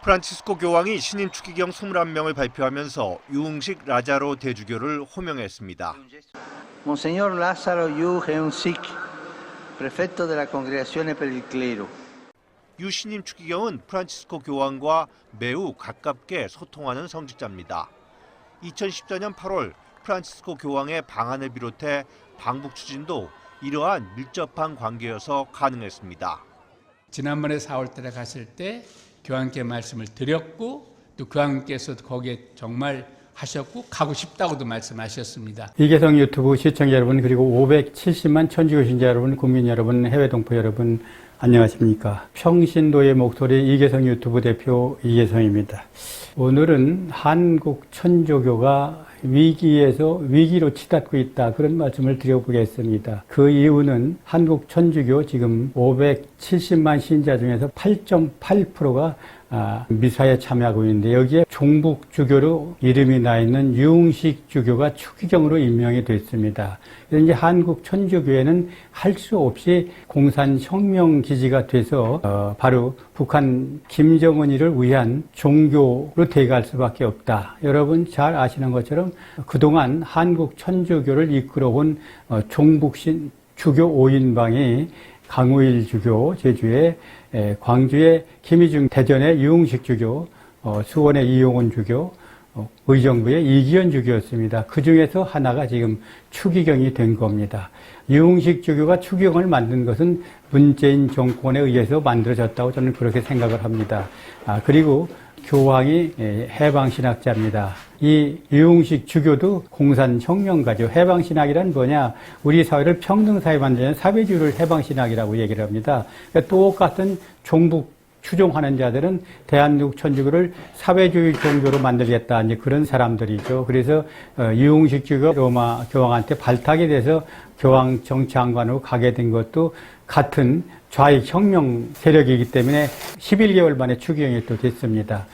프란치스코 교황이 신임 추기경 21명을 발표하면서 유흥식 라자로 대주교를 호명했습니다. Monseñor Lázaro Yu Heung-sik, prefecto de la Congregazione per il Clero. 유 신임 추기경은 프란치스코 교황과 매우 가깝게 소통하는 성직자입니다. 2014년 8월 프란치스코 교황의 방한을 비롯해 방북 추진도 이러한 밀접한 관계여서 가능했습니다. 지난번에 4월달에 갔을 때 교황께 말씀을 드렸고 또 교황께서 거기에 정말 하셨고 가고 싶다고도 말씀하셨습니다. 이계성 유튜브 시청자 여러분, 그리고 570만 천주교 신자 여러분, 국민 여러분, 해외 동포 여러분, 안녕하십니까. 평신도의 목소리 이계성 유튜브 대표 이계성입니다. 오늘은 한국 천주교가 위기에서 위기로 치닫고 있다, 그런 말씀을 드려보겠습니다. 그 이유는 한국 천주교 지금 570만 신자 중에서 8.8%가 미사에 참여하고 있는데, 여기에 종북주교로 이름이 나 있는 유흥식 주교가 추기경으로 임명이 됐습니다. 그래서 이제 한국 천주교회는 할 수 없이 공산혁명 기지가 돼서 바로 북한 김정은이를 위한 종교로 돼갈 수밖에 없다. 여러분 잘 아시는 것처럼 그동안 한국 천주교를 이끌어온 종북신 주교 5인방이 강우일 주교, 제주의 광주의 김희중, 대전의 유흥식 주교, 수원의 이용훈 주교, 의정부의 이기현 주교였습니다. 그 중에서 하나가 지금 추기경이 된 겁니다. 유흥식 주교가 추기경을 만든 것은 문재인 정권에 의해서 만들어졌다고 저는 그렇게 생각을 합니다. 그리고 교황이 해방신학자입니다. 이 유흥식 주교도 공산혁명가죠. 해방신학이란 뭐냐? 우리 사회를 평등사회 만드는 사회주의를 해방신학이라고 얘기를 합니다. 그러니까 똑같은 종북 추종하는 자들은 대한민국 천주교를 사회주의 종교로 만들겠다, 이제 그런 사람들이죠. 그래서 유흥식 주교가 로마 교황한테 발탁이 돼서 교황 정치장관으로 가게 된 것도 같은 좌익 혁명 세력이기 때문에 11개월 만에 추기경이 또 됐습니다.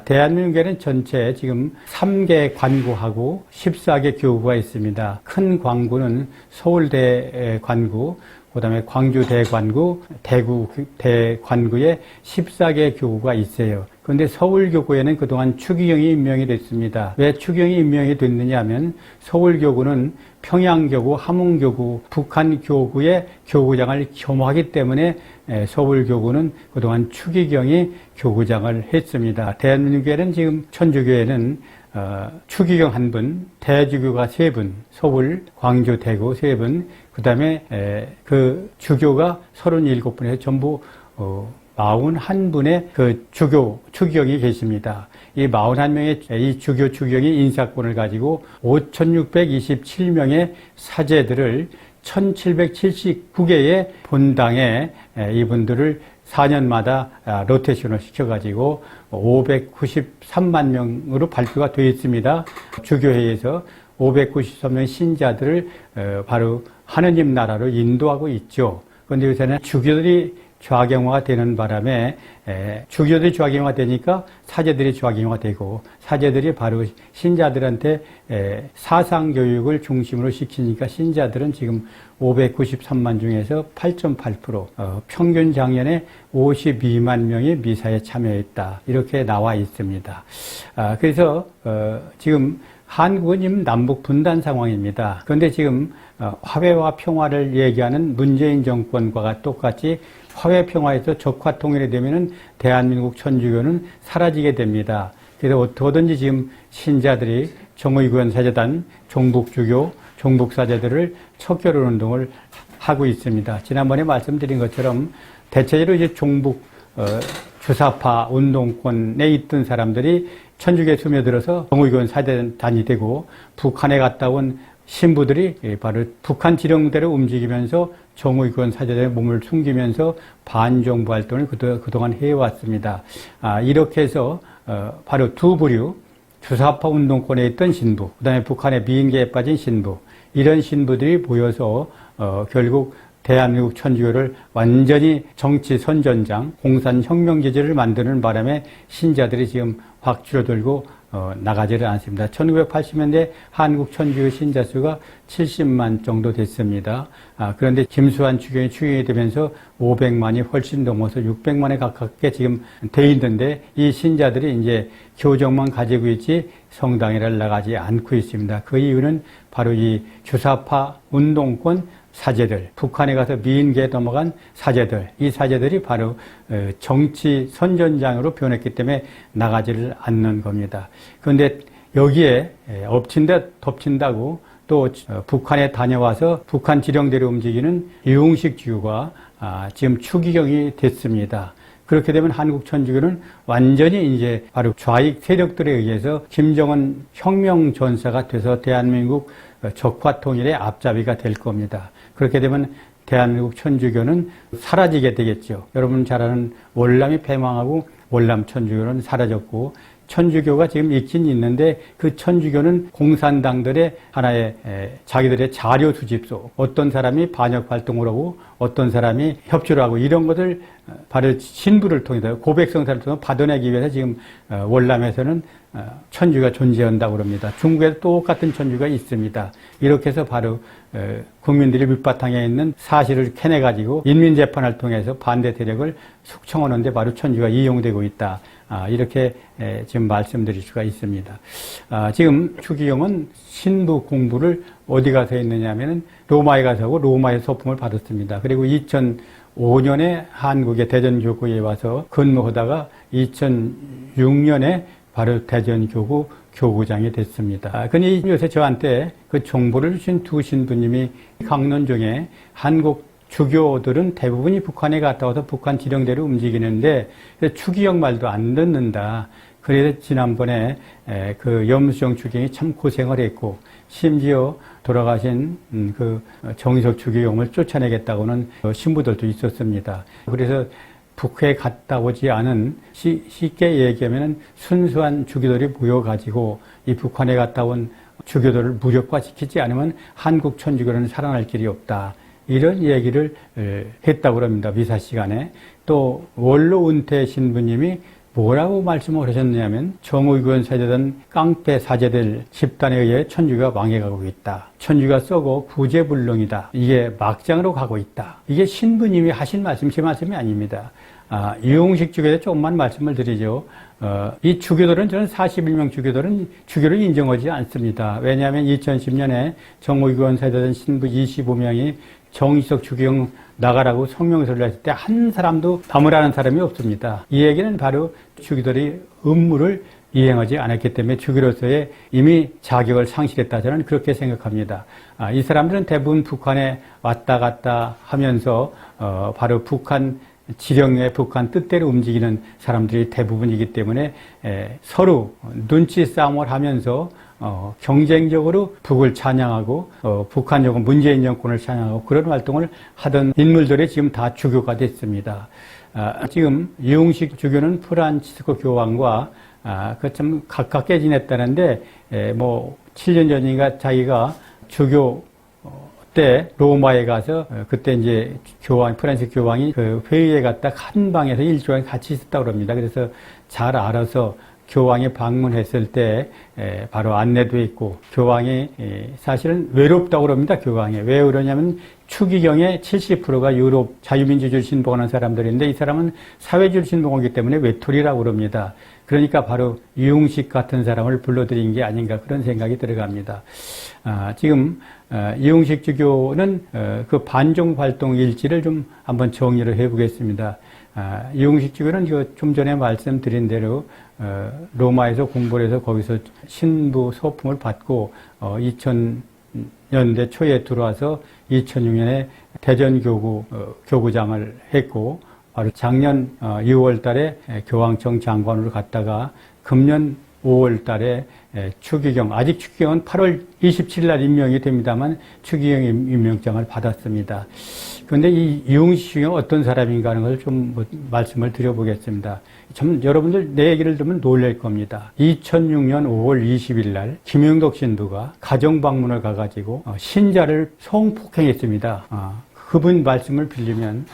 대한민국에는 전체 지금 3개 관구하고 14개 교구가 있습니다. 큰 관구는 서울대 관구, 그 다음에 광주 대관구, 대구 대관구에 14개 교구가 있어요. 그런데 서울교구에는 그동안 추기경이 임명이 됐습니다. 왜 추기경이 임명이 됐느냐 하면 서울교구는 평양교구, 함흥교구, 북한교구의 교구장을 겸하기 때문에 서울교구는 그동안 추기경이 교구장을 했습니다. 대한민국에는 지금 천주교회는 추기경 1분, 대주교가 3분, 서울, 광주, 대구 3분, 그 다음에 그 주교가 37분에서 전부 41분의 그 추기경이 계십니다. 이 41명의 이 추기경이 인사권을 가지고 5,627명의 사제들을 1,779개의 본당에 이분들을 4년마다 로테이션을 시켜가지고 593만 명으로 발표가 되어 있습니다. 주교회에서 593명 신자들을 바로 하느님 나라로 인도하고 있죠. 그런데 요새는 주교들이 좌경화가 되는 바람에 주교들이 좌경화가 되니까 사제들이 좌경화가 되고, 사제들이 바로 신자들한테 사상교육을 중심으로 시키니까 신자들은 지금 593만 중에서 8.8%, 평균 장년에 52만 명이 미사에 참여했다, 이렇게 나와 있습니다. 그래서 지금 한국은 지금 남북 분단 상황입니다. 그런데 지금 화해와 평화를 얘기하는 문재인 정권과 똑같이 화해 평화에서 적화 통일이 되면은 대한민국 천주교는 사라지게 됩니다. 그래서 어떻게든지 지금 신자들이 정의구현 사제단, 종북주교, 종북사제들을 척결하는 운동을 하고 있습니다. 지난번에 말씀드린 것처럼 대체적으로 이제 종북 주사파 운동권에 있던 사람들이 천주교에 스며들어서 정의구현 사제단이 되고, 북한에 갔다 온 신부들이 바로 북한 지령대로 움직이면서 정의구현 사제단의 몸을 숨기면서 반정부 활동을 그동안 해왔습니다. 이렇게 해서 바로 두 부류, 주사파 운동권에 있던 신부, 그 다음에 북한의 미인계에 빠진 신부, 이런 신부들이 모여서 결국 대한민국 천주교를 완전히 정치 선전장, 공산혁명 기지를 만드는 바람에 신자들이 지금 확 줄어들고 나가지를 않습니다. 1980년대 한국 천주교 신자 수가 70만 정도 됐습니다. 그런데 김수환 추경이 추경이 되면서 500만이 훨씬 넘어서 600만에 가깝게 지금 돼 있는데 이 신자들이 이제 교정만 가지고 있지 성당에를 나가지 않고 있습니다. 그 이유는 바로 이 주사파 운동권 사제들, 북한에 가서 미인계에 넘어간 사제들, 이 사제들이 바로 정치 선전장으로 변했기 때문에 나가지를 않는 겁니다. 그런데 여기에 엎친다 덮친다고 또 북한에 다녀와서 북한 지령대로 움직이는 유흥식 주교가 지금 추기경이 됐습니다. 그렇게 되면 한국 천주교는 완전히 이제 바로 좌익 세력들에 의해서 김정은 혁명 전사가 돼서 대한민국 적화 통일의 앞잡이가 될 겁니다. 그렇게 되면 대한민국 천주교는 사라지게 되겠죠. 여러분 잘 아는 월남이 패망하고 월남 천주교는 사라졌고 천주교가 지금 있긴 있는데 그 천주교는 공산당들의 하나의 자기들의 자료 수집소, 어떤 사람이 반역 활동을 하고 어떤 사람이 협조를 하고 이런 것을 바로 신부를 통해서 고백성사를 통해서 받아내기 위해서 지금 월남에서는 천주가 존재한다고 합니다. 중국에도 똑같은 천주가 있습니다. 이렇게 해서 바로 국민들이 밑바탕에 있는 사실을 캐내가지고 인민재판을 통해서 반대 세력을 숙청하는 데 바로 천주가 이용되고 있다. 이렇게 지금 말씀드릴 수가 있습니다. 지금 추기경은 신부 공부를 어디 가서 했느냐 하면은 로마에 가서 하고 로마의 소품을 받았습니다. 그리고 2005년에 한국의 대전교구에 와서 근무하다가 2006년에 바로 대전교구 교구장이 됐습니다. 근데 요새 저한테 그 정보를 주신 두 신부님이 강론중에 한국 주교들은 대부분이 북한에 갔다 와서 북한 지령대로 움직이는데 추기경 말도 안 듣는다. 그래서 지난번에 그 염수정 추경이 참 고생을 했고 심지어 돌아가신 그 정의석 추기경을 쫓아내겠다고는 신부들도 있었습니다. 그래서 북해에 갔다 오지 않은 쉽게 얘기하면 순수한 주교들이 모여가지고 이 북한에 갔다 온 주교들을 무력화시키지 않으면 한국 천주교는 살아날 길이 없다. 이런 얘기를 했다고 합니다. 미사 시간에. 또 원로 은퇴 신부님이 뭐라고 말씀을 하셨냐면 정의교원 사제단 깡패 사제들 집단에 의해 천주교가 망해가고 있다. 천주교가 썩어 구제불능이다. 이게 막장으로 가고 있다. 이게 신부님이 하신 말씀, 제 말씀이 아닙니다. 유흥식 주교에 조금만 말씀을 드리죠. 이 주교들은 저는 41명 주교들은 주교를 인정하지 않습니다. 왜냐하면 2010년에 정의교원 사제단 신부 25명이 정의석 주경 나가라고 성명서를 했을 때 한 사람도 담으라는 사람이 없습니다. 이 얘기는 바로 주교들이 업무를 이행하지 않았기 때문에 주교로서의 이미 자격을 상실했다. 저는 그렇게 생각합니다. 이 사람들은 대부분 북한에 왔다 갔다 하면서 바로 북한 지령의 북한 뜻대로 움직이는 사람들이 대부분이기 때문에 서로 눈치 싸움을 하면서 경쟁적으로 북을 찬양하고 북한 정권 문재인 정권을 찬양하고 그런 활동을 하던 인물들이 지금 다 주교가 됐습니다. 지금 유흥식 주교는 프란치스코 교황과 그 참 가깝게 지냈다는데 뭐 7년 전인가 자기가 주교 때 로마에 가서 그때 이제 프란시스 교황이 그 회의에 갔다 한 방에서 일주일 같이 있었다고 합니다. 그래서 잘 알아서 교황이 방문했을 때 바로 안내도 있고 교황이 사실은 외롭다고 합니다. 교황이. 왜 그러냐면 추기경의 70%가 유럽 자유민주주의 신봉하는 사람들인데 이 사람은 사회주의 신봉하기 때문에 외톨이라고 합니다. 그러니까 바로 유흥식 같은 사람을 불러들인 게 아닌가 그런 생각이 들어갑니다. 지금 유흥식 주교는 그 반종 활동 일지를 좀 한번 정리를 해보겠습니다. 유흥식 주교는 좀 전에 말씀드린 대로 로마에서 공부를 해서 거기서 신부 소품을 받고 2000년대 초에 들어와서 2006년에 대전교구 교구장을 했고 바로 작년 6월 달에 교황청 장관으로 갔다가 금년 5월 달에 추기경, 아직 추기경은 8월 27일 날 임명이 됩니다만 추기경 임명장을 받았습니다. 그런데 이 유흥식 주교가 어떤 사람인가 하는 것을 좀 말씀을 드려보겠습니다. 참 여러분들 내 얘기를 들으면 놀랄 겁니다. 2006년 5월 20일 날 김영덕 신부가 가정 방문을 가가지고 신자를 성폭행했습니다. 그분 말씀을 빌리면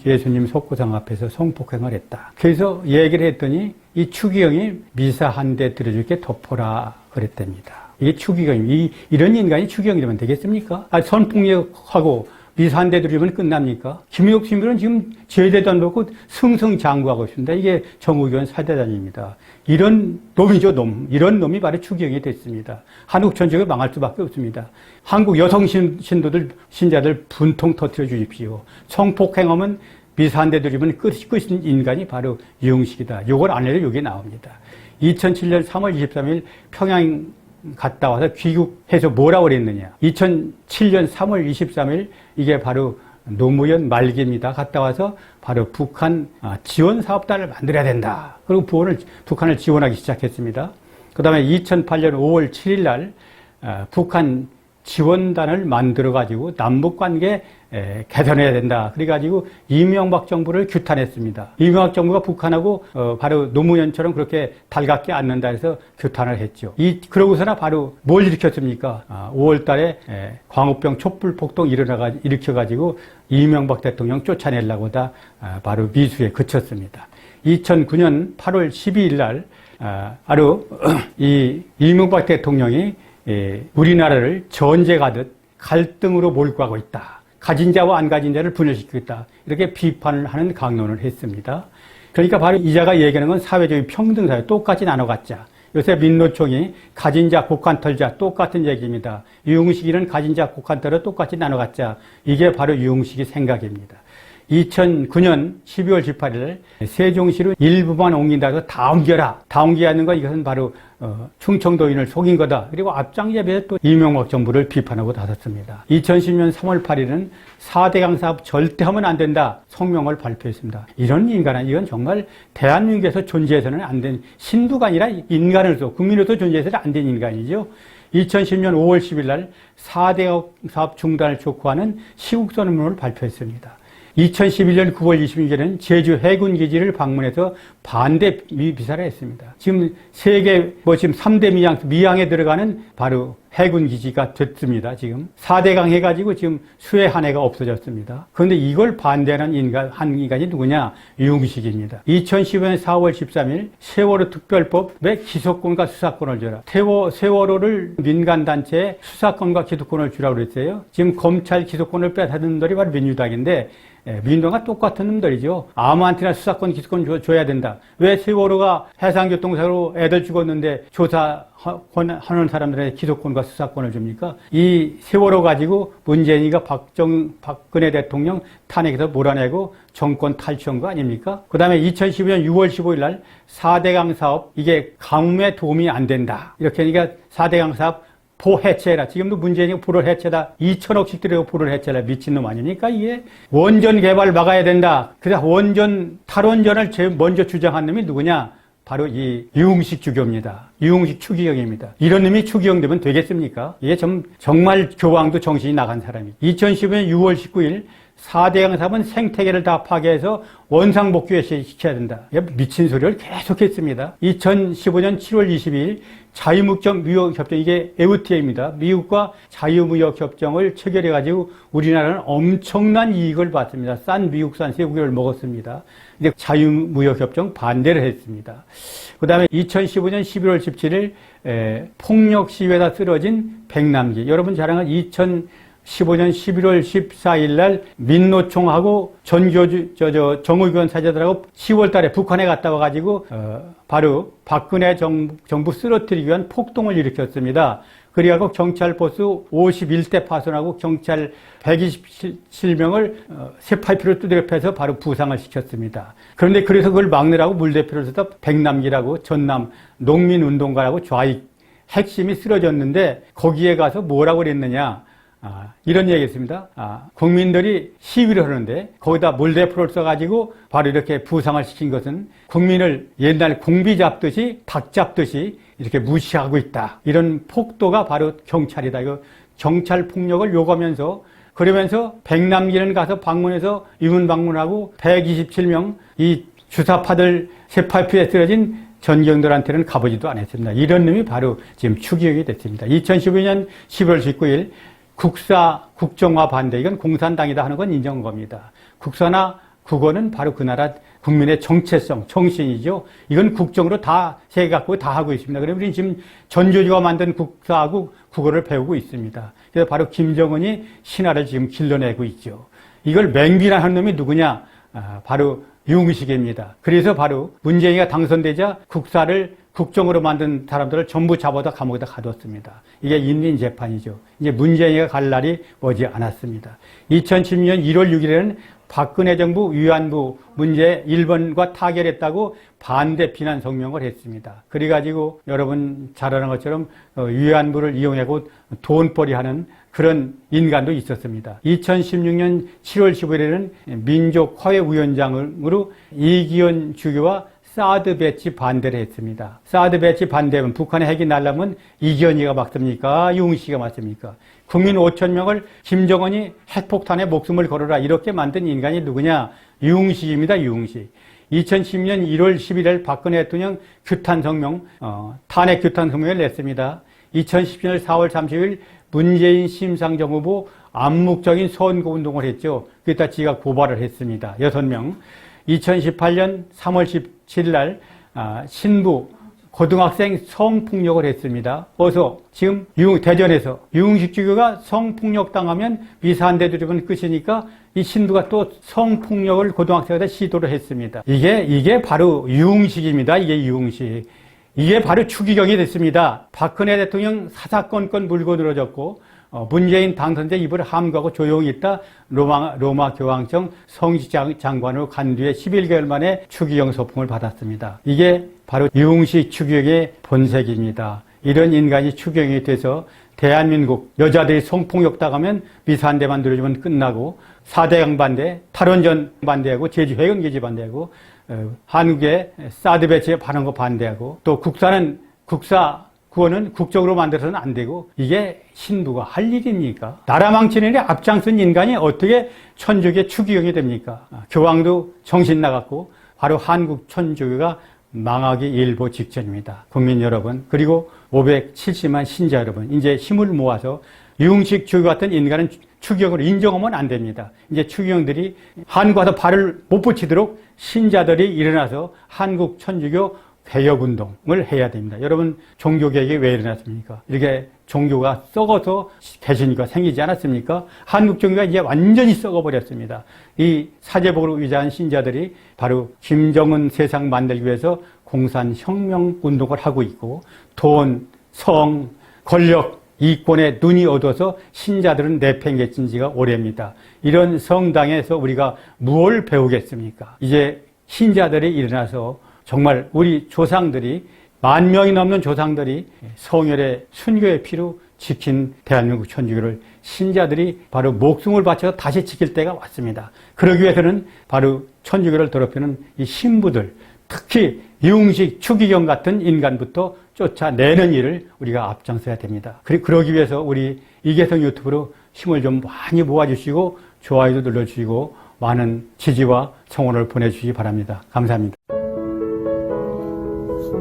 예수님 속구상 앞에서 성폭행을 했다. 그래서 얘기를 했더니 이 추기경이 미사 한 대 들어줄게 덮어라 그랬답니다. 이게 추기경이 이런 인간이 추기경이 되면 되겠습니까? 성폭력하고 미사 한 대 들어주면 끝납니까? 김용옥 신부는 지금 제대도 안 받고 승승장구하고 있습니다. 이게 정의교원 사대단입니다. 이런 놈이죠, 놈. 이런 놈이 바로 추기경이 됐습니다. 한국 전쟁이 망할 수밖에 없습니다. 한국 여성 신도들, 신자들 분통 터뜨려 주십시오. 성폭행하면 미사 한 대 들이면 끝인 인간이 바로 유흥식이다. 요걸 안 해도 여기 나옵니다. 2007년 3월 23일 평양 갔다 와서 귀국해서 뭐라고 그랬느냐. 2007년 3월 23일 이게 바로 노무현 말기입니다. 갔다 와서 바로 북한 지원 사업단을 만들어야 된다. 그리고 북한을 지원하기 시작했습니다. 그 다음에 2008년 5월 7일 날 북한 지원단을 만들어가지고 남북관계 개선해야 된다. 그래가지고 이명박 정부를 규탄했습니다. 이명박 정부가 북한하고 바로 노무현처럼 그렇게 달갑게 않는다 해서 규탄을 했죠. 그러고서나 바로 뭘 일으켰습니까? 5월 달에 광우병 촛불 폭동 일으켜가지고 이명박 대통령 쫓아내려고 다 바로 미수에 그쳤습니다. 2009년 8월 12일 날 바로 이 이명박 대통령이 우리나라를 전쟁하듯 갈등으로 몰고 가고 있다. 가진 자와 안 가진 자를 분열시키겠다. 이렇게 비판을 하는 강론을 했습니다. 그러니까 바로 이자가 얘기하는 건 사회적인 평등사회, 똑같이 나눠갖자. 요새 민노총이 가진 자, 곡한 털자 똑같은 얘기입니다. 유흥식이는 가진 자, 곡한 털을 똑같이 나눠갖자. 이게 바로 유흥식의 생각입니다. 2009년 12월 18일 세종시로 일부만 옮긴다 해서 다 옮겨라. 다 옮기는 거 이것은 바로 충청도인을 속인 거다. 그리고 앞장접에 또 이명박 정부를 비판하고 나섰습니다. 2010년 3월 8일은 4대강 사업 절대 하면 안 된다. 성명을 발표했습니다. 이런 인간은 이건 정말 대한민국에서 존재해서는 안 된 신두가 아니라 인간으로서 국민으로서 존재해서는 안 된 인간이죠. 2010년 5월 10일 날 4대강 사업 중단을 촉구하는 시국선언문을 발표했습니다. 2011년 9월 26일에는 제주 해군기지를 방문해서 반대 비사를 했습니다. 지금 세계 지금 3대 미항에 들어가는 바로 해군기지가 됐습니다. 지금 4대강 해가지고 지금 수해 한 해가 없어졌습니다. 그런데 이걸 반대하는 인간이 누구냐? 유흥식입니다. 2015년 4월 13일 세월호 특별법에 기소권과 수사권을 줘라. 세월호를 민간단체에 수사권과 기소권을 주라고 그랬어요. 지금 검찰 기소권을 뺏어든 놈들이 바로 민주당인데 민주당과 똑같은 놈들이죠. 아무한테나 수사권, 기소권 줘야 된다. 왜 세월호가 해상교통사고로 애들 죽었는데 조사하는 사람들에게 기소권과 수사권을 줍니까? 이 세월호 가지고 문재인이가 박근혜 대통령 탄핵에서 몰아내고 정권 탈취한 거 아닙니까? 그 다음에 2012년 6월 15일 날 4대강 사업 이게 가뭄에 도움이 안 된다. 이렇게 하니까 4대강 사업 포해체라. 지금도 문재인이 포를 해체다. 2천억씩 들여고 포를 해체라. 미친놈 아닙니까? 이게 원전 개발 막아야 된다. 그래서 탈원전을 제일 먼저 주장한 놈이 누구냐? 바로 이 유흥식 주교입니다. 유흥식 추기경입니다. 이런 놈이 추기경 되면 되겠습니까? 이게 정말 교황도 정신이 나간 사람이. 2015년 6월 19일 4대강 사업은 생태계를 다 파괴해서 원상복귀 시켜야 된다. 미친 소리를 계속했습니다. 2015년 7월 22일 자유무역협정, 이게 FTA입니다. 미국과 자유무역협정을 체결해가지고 우리나라는 엄청난 이익을 받습니다. 싼 미국산 쇠고기를 먹었습니다. 근데 자유무역협정 반대를 했습니다. 그 다음에 2015년 11월 17일 폭력 시위에다 쓰러진 백남기. 여러분 잘 아는 2015년 11월 14일 날 민노총하고 정의교원 사제들하고 10월 달에 북한에 갔다 와가지고 바로 박근혜 정부 쓰러뜨리기 위한 폭동을 일으켰습니다. 그리고 경찰 보스 51대 파손하고 경찰 127명을 쇠파이프로 두드려 패서 바로 부상을 시켰습니다. 그런데 그래서 그걸 막느라고 물대표를 써서 백남기라고 전남 농민운동가라고 좌익 핵심이 쓰러졌는데 거기에 가서 뭐라고 그랬느냐. 이런 얘기 했습니다. 국민들이 시위를 하는데 거기다 물대포를 써가지고 바로 이렇게 부상을 시킨 것은 국민을 옛날 공비 잡듯이 닭 잡듯이 이렇게 무시하고 있다. 이런 폭도가 바로 경찰이다. 이거 경찰 폭력을 요구하면서 그러면서 백남기는 가서 방문해서 유문 방문하고 127명 이 주사파들 쇠파이프에 쓰러진 전경들한테는 가보지도 않았습니다. 이런 놈이 바로 지금 추기경이 됐습니다. 2015년 11월 19일 국정화 반대, 이건 공산당이다 하는 건 인정한 겁니다. 국사나 국어는 바로 그 나라 국민의 정체성, 정신이죠. 이건 국정으로 다 세계각국이 다 하고 있습니다. 그러면 우리는 지금 전조주가 만든 국사하고 국어를 배우고 있습니다. 그래서 바로 김정은이 신화를 지금 길러내고 있죠. 이걸 맹비난한 놈이 누구냐? 바로 유흥식입니다. 그래서 바로 문재인이가 당선되자 국사를 국정으로 만든 사람들을 전부 잡아다 감옥에다 가뒀습니다. 이게 인민재판이죠. 이제 문재인이가 갈 날이 머지 않았습니다. 2010년 1월 6일에는 박근혜 정부 위안부 문제 1번과 타결했다고 반대 비난 성명을 했습니다. 그래가지고 여러분 잘 아는 것처럼 위안부를 이용하고 돈벌이하는 그런 인간도 있었습니다. 2016년 7월 15일에는 민족화해위원장으로 이기현 주교와 사드 배치 반대를 했습니다. 사드 배치 반대면 북한의 핵이 날라면 이기현이가 막습니까? 유흥식이가 맞습니까? 국민 5천 명을 김정은이 핵폭탄에 목숨을 걸어라 이렇게 만든 인간이 누구냐? 유흥식입니다. 유흥식. 2010년 1월 11일 박근혜 대통령 규탄 성명, 탄핵 규탄 성명을 냈습니다. 2017년 4월 30일 문재인 심상정 후보 암묵적인 선거운동을 했죠. 그기다 지가 고발을 했습니다. 6명. 2018년 3월 17일 날 신부 고등학생 성폭력을 했습니다. 어서 지금 대전에서 유흥식 주교가 성폭력 당하면 미사한대두리면 끝이니까 이 신부가 또 성폭력을 고등학생에다 시도를 했습니다. 이게 바로 유흥식입니다. 이게 유흥식. 이게 바로 추기경이 됐습니다. 박근혜 대통령 사사건건 물고 늘어졌고 문재인 당선자 입을 함구하고 조용히 있다 로마 교황청 성직장관으로 간 뒤에 11개월 만에 추기경 소풍을 받았습니다. 이게 바로 유흥식 추기경의 본색입니다. 이런 인간이 추기경이 돼서 대한민국 여자들이 성폭력 당하면 미사한대만 들어주면 끝나고 4대강 반대, 탈원전 반대하고 제주 해군 기지 반대하고 한국의 사드 배치에 반한 거 반대하고 또 국어는 국적으로 만들어서는 안 되고 이게 신부가 할 일입니까? 나라 망치는 일에 앞장선 인간이 어떻게 천주교의 추기경이 됩니까? 교황도 정신 나갔고 바로 한국 천주교가 망하기 일보 직전입니다. 국민 여러분 그리고 570만 신자 여러분 이제 힘을 모아서 유흥식 주교 같은 인간은 추기경을 인정하면 안 됩니다. 이제 추기경들이 한국 와서 발을 못 붙이도록 신자들이 일어나서 한국 천주교 개혁운동을 해야 됩니다. 여러분 종교개혁이 왜 일어났습니까? 이렇게 종교가 썩어서 개신교가 생기지 않았습니까? 한국 종교가 이제 완전히 썩어버렸습니다. 이 사제복으로 위장한 신자들이 바로 김정은 세상 만들기 위해서 공산혁명운동을 하고 있고 돈, 성, 권력, 이권에 눈이 어두워서 신자들은 내팽개친 지가 오래입니다. 이런 성당에서 우리가 무엇을 배우겠습니까? 이제 신자들이 일어나서 정말 우리 조상들이 10,000명이 넘는 조상들이 성혈의 순교의 피로 지킨 대한민국 천주교를 신자들이 바로 목숨을 바쳐서 다시 지킬 때가 왔습니다. 그러기 위해서는 바로 천주교를 더럽히는 이 신부들, 특히 유흥식 추기경 같은 인간부터 쫓아내는 일을 우리가 앞장서야 됩니다. 그러기 위해서 우리 이계성 유튜브로 힘을 좀 많이 모아주시고 좋아요도 눌러주시고 많은 지지와 성원을 보내주시기 바랍니다. 감사합니다.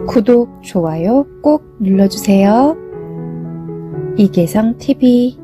구독, 좋아요 꼭 눌러주세요. 이계성 TV